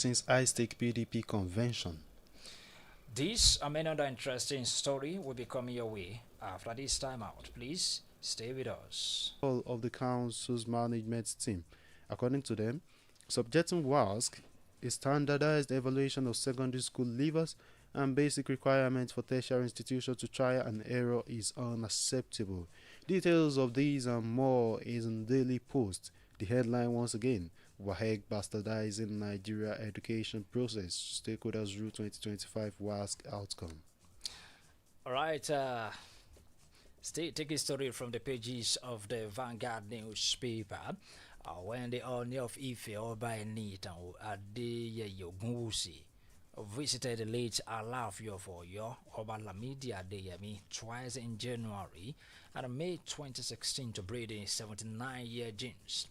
threatens high-stake PDP convention. This and many other interesting story will be coming your way after this time out. Please stay with us. All of the council's management team, according to them, subjecting WASC a standardized evaluation of secondary school leavers and basic requirements for tertiary institutions to trial and error is unacceptable. Details of these and more is in Daily Post. The headline once again: WAHEC bastardizing Nigeria education process. Stakeholders Rule 2025 WASC outcome. All right. Take a story from the pages of the Vanguard newspaper. When the owner of Ife Obainita Adeyeyogunwusi visited the late Alaafin of Oyo Obalamidi Adeyemi twice in January and May 2016 to breed a 79-year genes.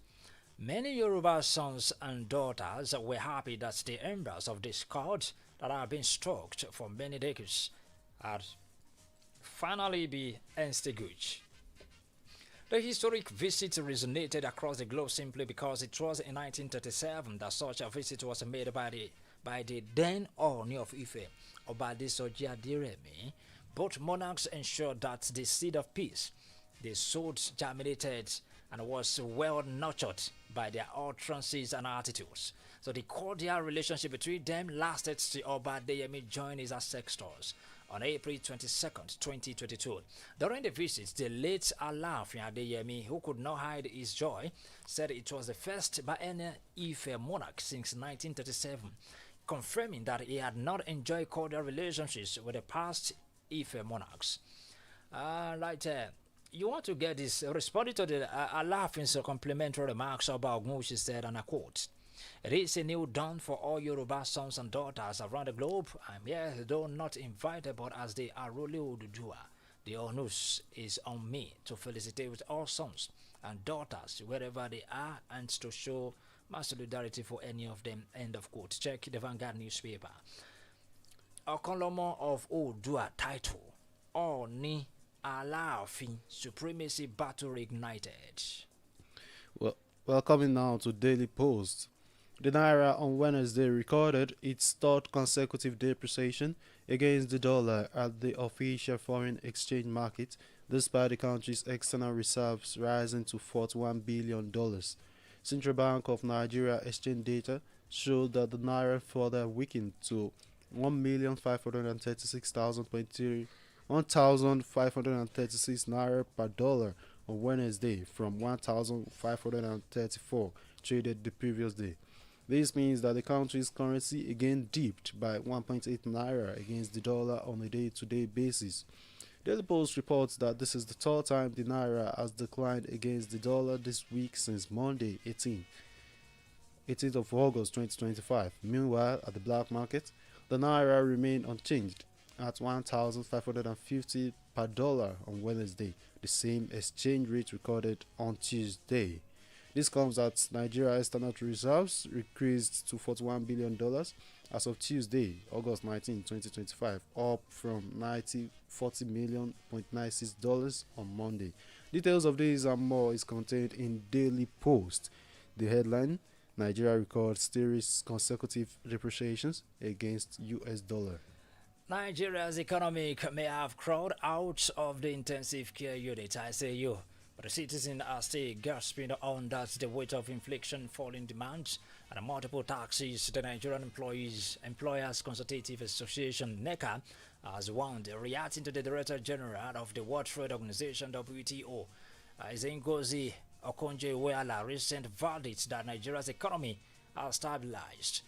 Many Yoruba sons and daughters were happy that the embers of this cult that have been stoked for many decades had finally been extinguished. The historic visit resonated across the globe simply because it was in 1937 that such a visit was made by the then Ooni of Ife, Obadesoji Aderemi. Both monarchs ensured that the seed of peace they sowed germinated and was well nurtured by their utterances and attitudes. So the cordial relationship between them lasted till Obadeyemi joined his ancestors on April 22nd, 2022. During the visit, the late Alaafin Adeyemi, who could not hide his joy, said it was the first by any Ife monarch since 1937, confirming that he had not enjoyed cordial relationships with the past Ife monarchs. You want to get this? Responding to the Alaafin's complimentary remarks about Ogunwusi said, and I quote, "It is a new dawn for all Yoruba sons and daughters around the globe. I'm here, though not invited, but as the Arole Odudua, the onus is on me to felicitate with all sons and daughters wherever they are and to show my solidarity for any of them." End of quote. Check the Vanguard newspaper. Okolomo of Odua title, Oni Alaafin Supremacy Battle Ignited. Well, coming now to Daily Post. The Naira on Wednesday recorded its third consecutive depreciation against the dollar at the official foreign exchange market, despite the country's external reserves rising to $41 billion. Central Bank of Nigeria exchange data showed that the Naira further weakened to 1,536 Naira per dollar on Wednesday from 1,534 traded the previous day. This means that the country's currency again dipped by 1.8 Naira against the dollar on a day-to-day basis. Daily Post reports that this is the third time the Naira has declined against the dollar this week since Monday, 18th of August 2025. Meanwhile, at the black market, the Naira remained unchanged at 1,550 per dollar on Wednesday, the same exchange rate recorded on Tuesday. This comes as Nigeria's external reserves increased to $41 billion as of Tuesday, August 19, 2025, up from $40 million.96 on Monday. Details of this and more is contained in Daily Post. The headline: Nigeria records series consecutive depreciations against US dollar. Nigeria's economic may have crawled out of the intensive care unit, ICU, but the citizens are still gasping under the weight of inflation, falling demand, and multiple taxes. The Nigerian Employers Consultative Association (NECA) has warned, reacting to the Director General of the World Trade Organization (WTO), Ngozi Okonjo-Iweala's recent verdict that Nigeria's economy has stabilized.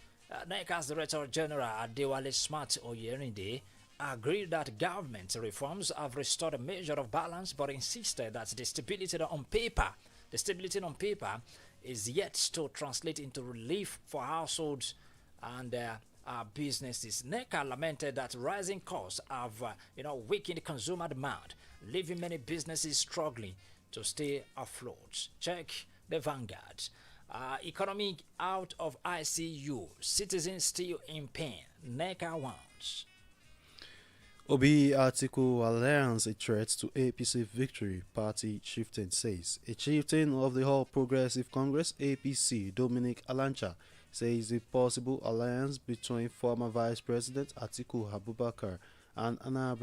NECA's Director General Adewale Smart Oyerinde agreed that government reforms have restored a measure of balance, but insisted that the stability on paper is yet to translate into relief for households and businesses. NECA lamented that rising costs have weakened consumer demand, leaving many businesses struggling to stay afloat. Check the Vanguard. Economy out of ICU, citizens still in pain. NECA wants. Obi article alliance a threat to APC victory, party chieftain says. A chieftain of the All Progressive Congress (APC), Dominic Alancha, says a possible alliance between former Vice President Atiku Abubakar and former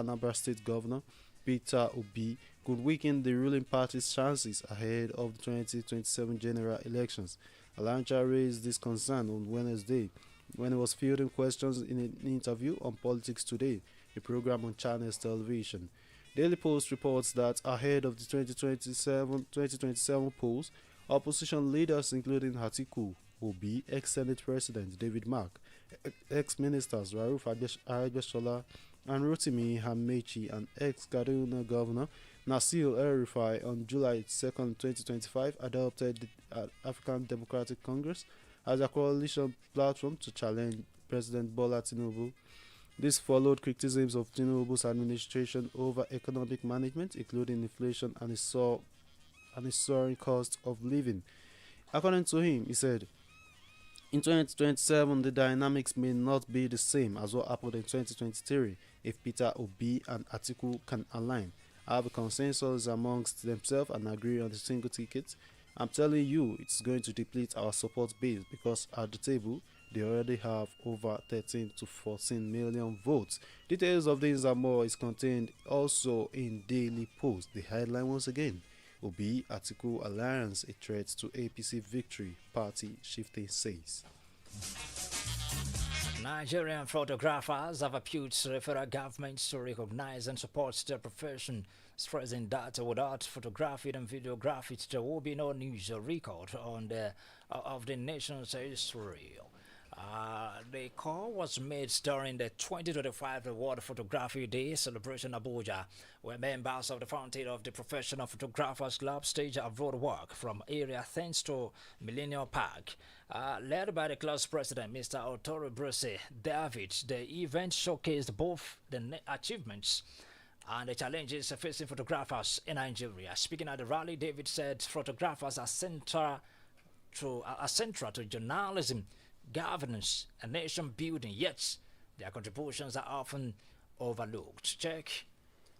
Anambra State Governor Peter Obi could weaken the ruling party's chances ahead of the 2027 general elections. Alancha raised this concern on Wednesday when he was fielding questions in an interview on Politics Today, a program on Channels Television. Daily Post reports that ahead of the 2027 polls, opposition leaders including Hatiku Obi, ex-Senate President David Mark, ex-ministers Rauf Arabeshola and Rotimi Hamechi, and ex-Kaduna Governor Nasir El-Rufai on July 2, 2025 adopted the African Democratic Congress as a coalition platform to challenge President Bola Tinubu. This followed criticisms of Tinubu's administration over economic management, including inflation and a soaring cost of living. According to him, he said, in 2027, the dynamics may not be the same as what happened in 2023 if Peter Obi and Atiku can align, have a consensus amongst themselves and agree on the single ticket. I'm telling you, it's going to deplete our support base because at the table, they already have over 13 to 14 million votes. Details of this and more is contained also in Daily Post. The headline once again, Obi Atiku Alliance a threat to APC victory, party shifting says. Nigerian photographers have appealed to the federal government to recognize and support their profession, stressing that without photography and videography, there will be no news or record of the nation's history. The call was made during the 2025 World Photography Day celebration in Abuja, where members of the Fountain of the Professional Photographers Club staged a road walk from area thanks to Millennium Park. Led by the club's president, Mr. Otoro Bruce David, the event showcased both the achievements and the challenges facing photographers in Nigeria. Speaking at the rally, David said photographers are central to journalism, governance, and nation building, yet their contributions are often overlooked. Check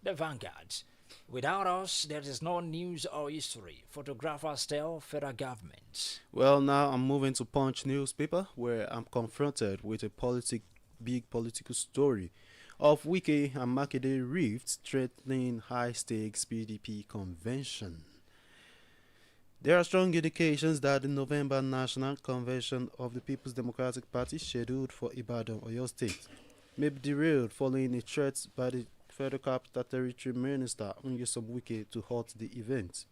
the Vanguard. Without us, there is no news or history. Photographers tell federal government. Well, now I'm moving to Punch newspaper, where I'm confronted with a big political story of Wike and Makinde rift threatening high-stakes PDP convention. There are strong indications that the November National Convention of the People's Democratic Party, scheduled for Ibadan, Oyo State, may be derailed following a threat by the Federal Capital Territory Minister Nyesom Wike to halt the event.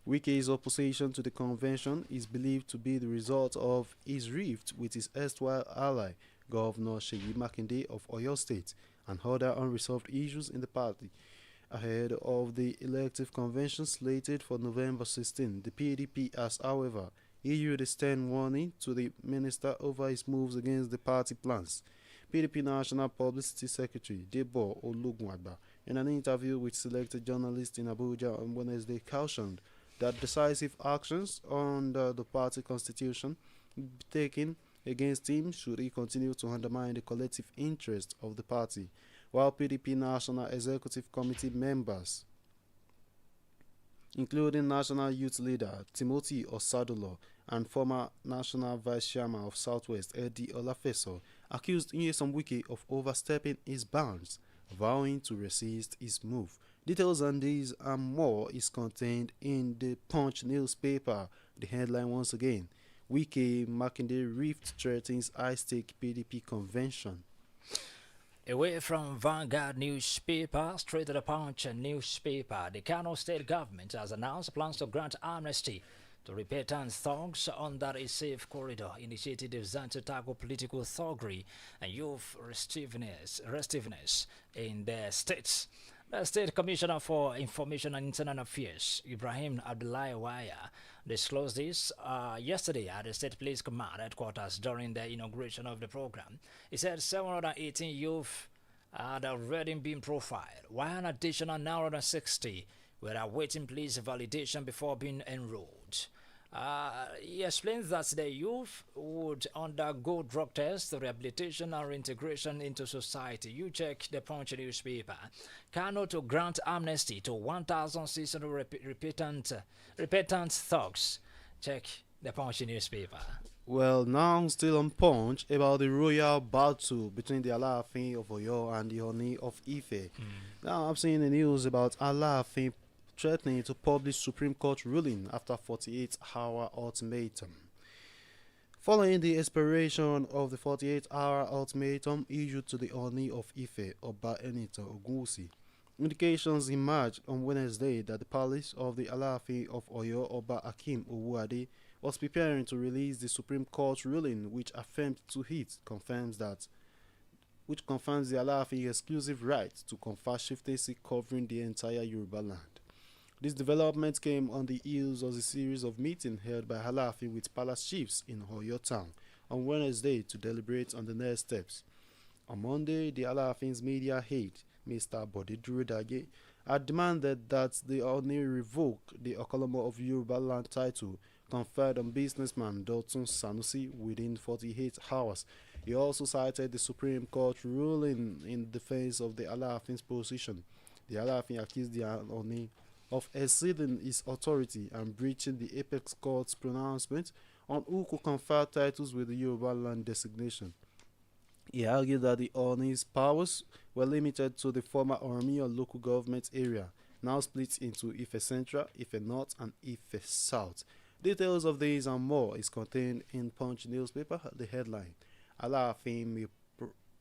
Wike's opposition to the convention is believed to be the result of his rift with his erstwhile ally, Governor Seyi Makinde of Oyo State, and other unresolved issues in the party. Ahead of the elective convention slated for November 16, the PDP has, however, issued a stern warning to the minister over his moves against the party plans. PDP National Publicity Secretary Debo Olugunagba, in an interview with selected journalists in Abuja on Wednesday, cautioned that decisive actions under the party constitution will be taken against him should he continue to undermine the collective interest of the party, while PDP National Executive Committee members, including National Youth Leader Timothy Osadulo and former National Vice Chairman of Southwest Eddie Olafeso, accused Nyesom Wike of overstepping his bounds, vowing to resist his move. Details on these and more is contained in the Punch newspaper. The headline once again, Wike Makinde rift threatens high-stake PDP convention. Away from Vanguard newspaper, straight to the Punch newspaper, the Kano state government has announced plans to grant amnesty to repentant thugs under a safe corridor initiative designed to tackle political thuggery and youth restiveness in the states. The State Commissioner for Information and Internal Affairs, Ibrahim Abdullahi Waya, disclosed this yesterday at the State Police Command headquarters during the inauguration of the program. He said 718 youth had already been profiled, while an additional 960 were awaiting police validation before being enrolled. He explains that the youth would undergo drug tests, rehabilitation, and reintegration into society. You check the Punch newspaper. Kano to grant amnesty to 1,600 repentant thugs. Check The Punch newspaper. Well, now still on Punch about the royal battle between the Alaafin of Oyo and the Oni of Ife. Now I'm seeing the news about Alaafin threatening to publish Supreme Court ruling after 48-hour ultimatum. Following the expiration of the 48-hour ultimatum issued to the Oni of Ife, Oba Enita Ogunwusi, indications emerged on Wednesday that the palace of the Alaafin of Oyo, Oba Akim Owuade, was preparing to release the Supreme Court ruling which affirmed to it confirms the Alaafin exclusive right to confer chieftaincy covering the entire Yoruba land. This development came on the heels of a series of meetings held by Alaafin with palace chiefs in Oyo town on Wednesday to deliberate on the next steps. On Monday, the Alaafin's media aide, Mr. Bode Durodage, had demanded that the Oni revoke the Okolomo of Yoruba land title conferred on businessman Dotun Sanusi within 48 hours. He also cited the Supreme Court ruling in defense of the Alaafin's position. The Alaafin accused the Oni of exceeding his authority and breaching the Apex Court's pronouncement on who could confer titles with the Yoruba land designation. He argued that the Oni's powers were limited to the former Oromia local government area, now split into Ife Central, Ife North, and Ife South. Details of these and more is contained in Punch newspaper. The headline: Alaafin may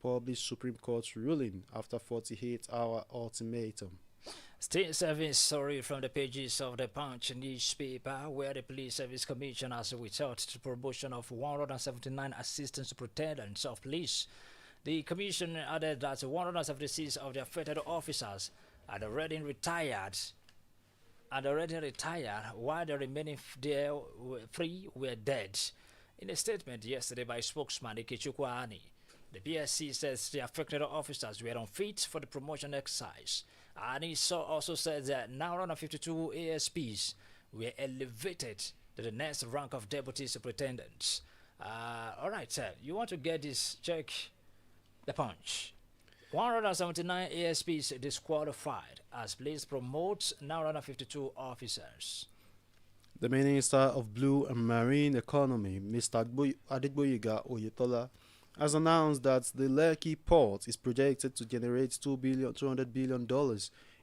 publish Supreme Court ruling after 48-hour ultimatum. State Service story from the pages of the Punch newspaper, where the Police Service Commission has returned to promotion of 179 assistant superintendents of police. The commission added that 176 of the affected officers had already retired, while the remaining three were dead. In a statement yesterday by spokesman Ikechukwu Ani, the PSC says the affected officers were unfit for the promotion exercise. And he also said that now 152 ASPs were elevated to the next rank of deputy superintendents. Alright, sir, you want to get this? Check the Punch. 179 ASPs disqualified as police promotes now 152 officers. The Minister of Blue and Marine Economy, Mr. Adegboyega Oyetola, has announced that the Lekki port is projected to generate $200 billion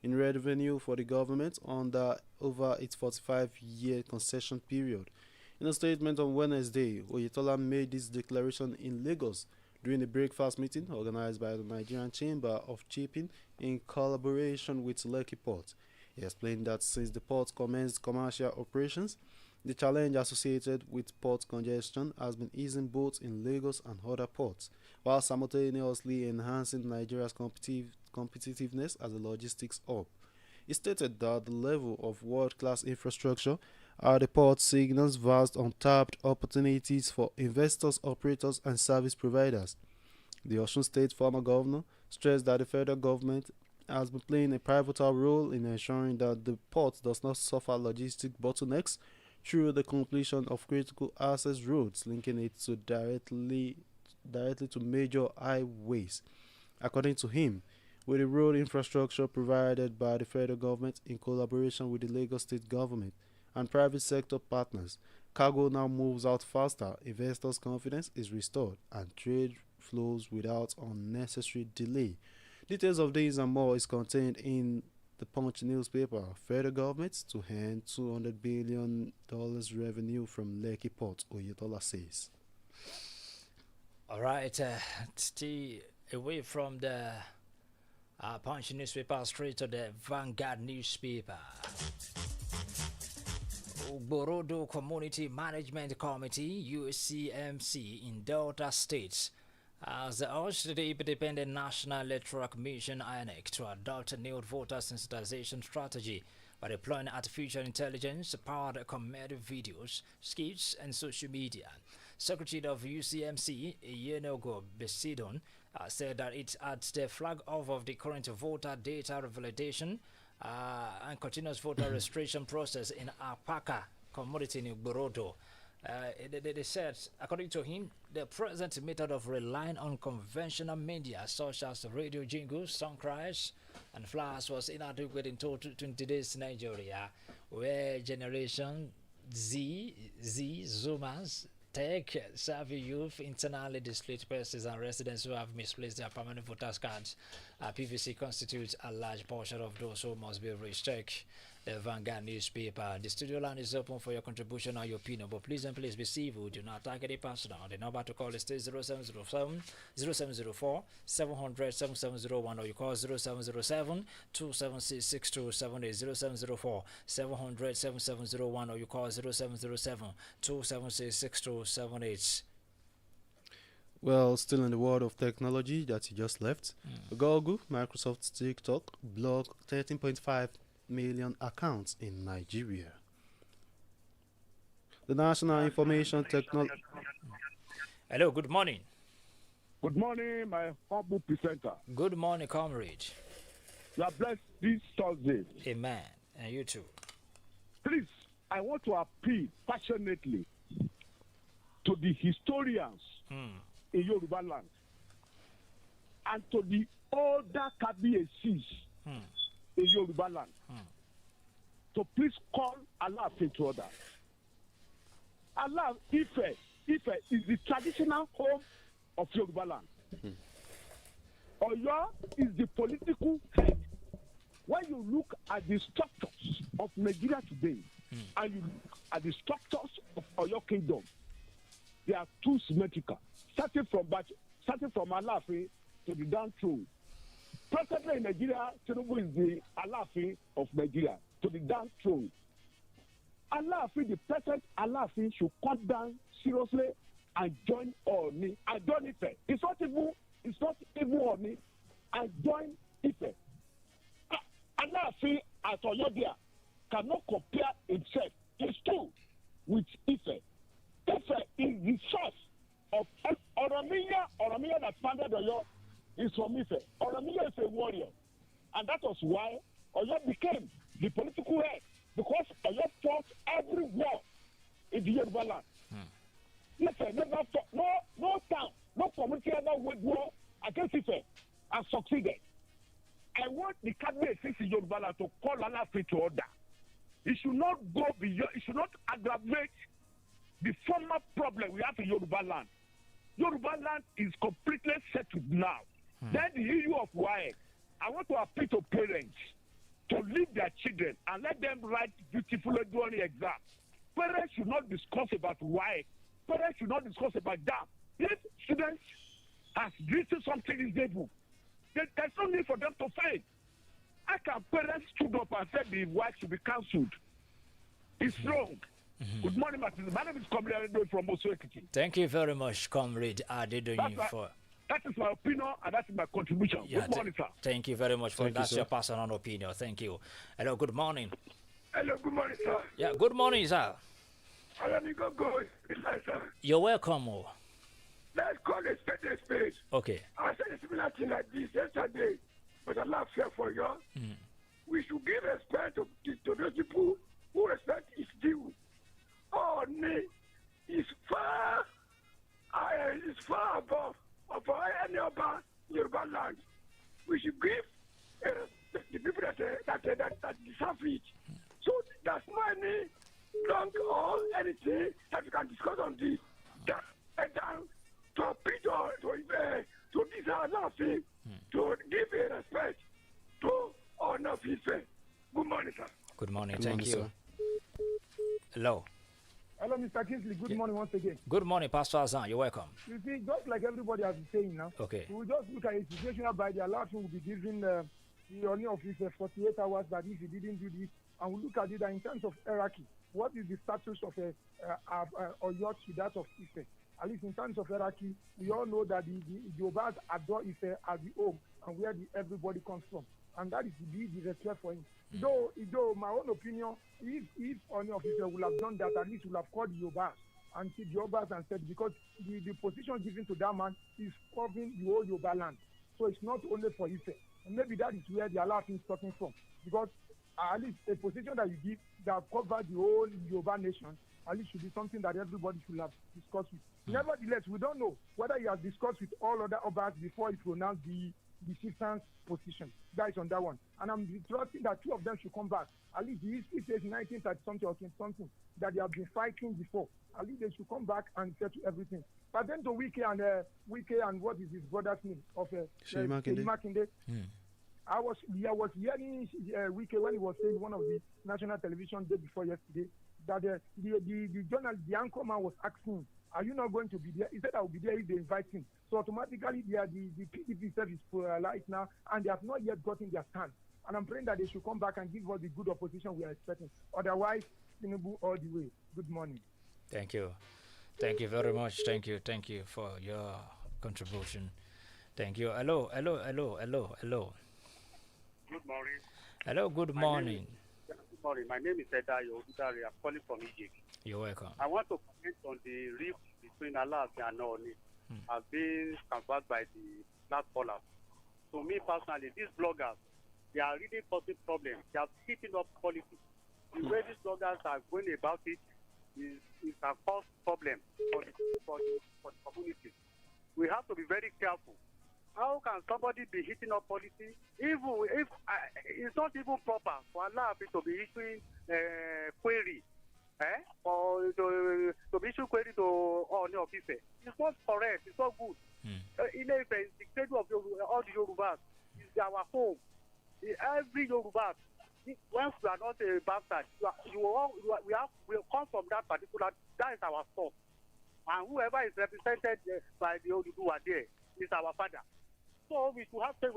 in revenue for the government over its 45-year concession period. In a statement on Wednesday, Oyetola made this declaration in Lagos during a breakfast meeting organized by the Nigerian Chamber of Shipping in collaboration with Lekki Port. He explained that since the port commenced commercial operations, the challenge associated with port congestion has been easing both in Lagos and other ports, while simultaneously enhancing Nigeria's competitiveness as a logistics hub. He stated that the level of world-class infrastructure at the port signals vast untapped opportunities for investors, operators, and service providers. The Osun State former governor stressed that the federal government has been playing a pivotal role in ensuring that the port does not suffer logistic bottlenecks through the completion of critical access roads linking it to directly to major highways. According to him, with the road infrastructure provided by the federal government in collaboration with the Lagos state government and private sector partners, cargo now moves out faster, investors' confidence is restored, and trade flows without unnecessary delay. Details of these and more is contained in the Punch newspaper. Federal government to hand $200 billion revenue from Lekki Port, Oyetola says. Alright, stay away from the Punch newspaper, straight to the Vanguard newspaper. Borodo Community Management Committee, UCMC, in Delta States has urged the Independent National Electoral Commission (INEC) to adopt a new voter sensitization strategy by deploying artificial intelligence-powered comedic videos, skits, and social media. Secretary of UCMC, Yenogo Besidon, said that it adds the flag off of the current voter data validation and continuous voter registration process in Apaka community in Borodo. They said, according to him, the present method of relying on conventional media such as radio jingles, song cries, and flyers was inadequate in today's Nigeria, where generation Zoomers, tech savvy youth, internally displaced persons, and residents who have misplaced their permanent voters cards. PVC constitutes a large portion of those who must be rechecked. The Vanguard newspaper. The studio line is open for your contribution or your opinion, but please and please be civil. Do not target a personal. The number to call is 0707 0704 700 7701, or you call 0707 276 6278 0704 700 7701, or you call 0707 276 6278. Well, still in the world of technology that you just left, Google, Microsoft, TikTok block 13.5 million accounts in Nigeria. The National Information Technology. Hello, good morning. Good morning, my humble presenter. Good morning, comrade. You are blessed this Thursday. Amen. And you too. Please, I want to appeal passionately to the historians in Yoruba land and to the older KBACs in Yoruba land to please call Allah to order. Allah, Ife is the traditional home of Yoruba land. Oyo is the political head. When you look at the structures of Nigeria today and you look at the structures of Oyo Kingdom, they are too symmetrical. Starting from Alaafin to the down throne. Presently in Nigeria, Tinubu is the Alaafin of Nigeria to the down throne. Alaafin, the present Alaafin, should come down seriously and join Ooni and join Ife. It's not even Ooni and join Ife. Alaafin at Oyodia cannot compare himself. It's true with Ife. Ife is the source of Oromiya that founded Oyo is from Ife. Oromiya is a warrior. And that was why Oyo became the political head, because Oyo fought every war in the Yoruba land. Ife never fought, no town, no community ever waged war against Ife and succeeded. I want the cabinet in Yoruba land to call Alaafin to order. It should not go beyond, it should not aggravate the former problem we have in Yoruba land. Yoruba land is completely settled now. Then the issue of WAEC, I want to appeal to parents to leave their children and let them write beautifully during the exam. Parents should not discuss about WAEC. Parents should not discuss about that. If students has written something in their book, there's no need for them to fail. How can parents stood up and said the WAEC should be cancelled? It's wrong. Good morning, Martin. My name is Comrade from Osuekiti. Thank you very much, Comrade Adedoyin, for. That is my opinion and that is my contribution. Yeah, good morning, sir. Thank you very much for Thank you, that's sir. your personal opinion. Thank you. Hello, good morning. Hello, good morning, sir. Yeah, good morning, sir. Adamimogo, sir. You're welcome. Oh. Let's call a spade a spade. Okay. I said a similar thing like this yesterday, but I laugh here for you. We should give respect to those people who respect is due. Oh, nay, is far above any other Yoruba land. We should give the people that deserve it. So there's no any long or anything that we can discuss on this. To appeal to this Alaafin to give a respect to honor Ife. Good morning, sir. Good morning. Good Thank morning, you. sir. Hello. Hello, Mr. Kingsley. Good morning once again. Good morning, Pastor Azan. You're welcome. You see, just like everybody has been saying now, Okay. we will just look at a situation by the Alaafin will be giving the Ooni of Ife 48 hours that if he didn't do this, and we look at it in terms of hierarchy. What is the status of Oyo to that of Ife? At least in terms of hierarchy, we all know that the Yorubas adore Ife as the home and where everybody comes from. And that is the respect for him. Though, my own opinion, if Ooni of Ife would have done that, at least would have called the Yorubas and the Yorubas and said, because the position given to that man is covering the whole Yoruba land. So it's not only for Ife. And maybe that is where the Alaafin is starting from. Because at least a position that you give that covers the whole Yoruba nation, at least should be something that everybody should have discussed with. Nevertheless, we don't know whether he has discussed with all other Obas before he pronounced the the chieftain's position. That is on that one. And I'm trusting that two of them should come back. At least the history says 1930 something or 20 something that they have been fighting before. At least they should come back and settle everything. But then to Wike and what is his brother's name of Seyi Makinde. I was hearing Wike when he was saying one of the national television day before yesterday that the journalist, the anchor man was asking, are you not going to be there? He said I will be there if they invite him. So automatically the PDP itself is polarized now and they have not yet gotten their stand. And I'm praying that they should come back and give us the good opposition we are expecting. Otherwise, Tinubu all the way. Good morning. Thank you. Thank you very much. Thank you for your contribution. Thank you. Hello. Good morning. Hello, good morning. Good morning. My name is Edayo Udari. I'm calling from Egypt. You're welcome. I want to comment on the rift between Allah and Oni. Have been confirmed by the last callers. To me personally, these bloggers, they are really causing problems. They are heating up politics. The way these bloggers are going about it is a cause problem for the community. We have to be very careful. How can somebody be hitting up policy, even if it's not even proper for Allah to be issuing query, or to be issuing query to Oni officer? It's not correct. It's not good. The cradle of all the Yorubas is our home. Every Yoruba, once we are not a bastard, we come from that particular. That is our source, and whoever is represented by the Oduduwa there is our father. So we have to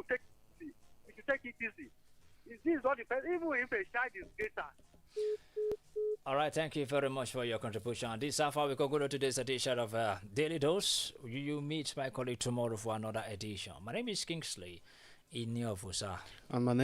take it easy. We should take it easy. This is not the best, even if a child is greater. All right, thank you very much for your contribution. This is how far we conclude today's edition of Daily Dose. You meet my colleague tomorrow for another edition. My name is Kingsley Iniovosa. And my name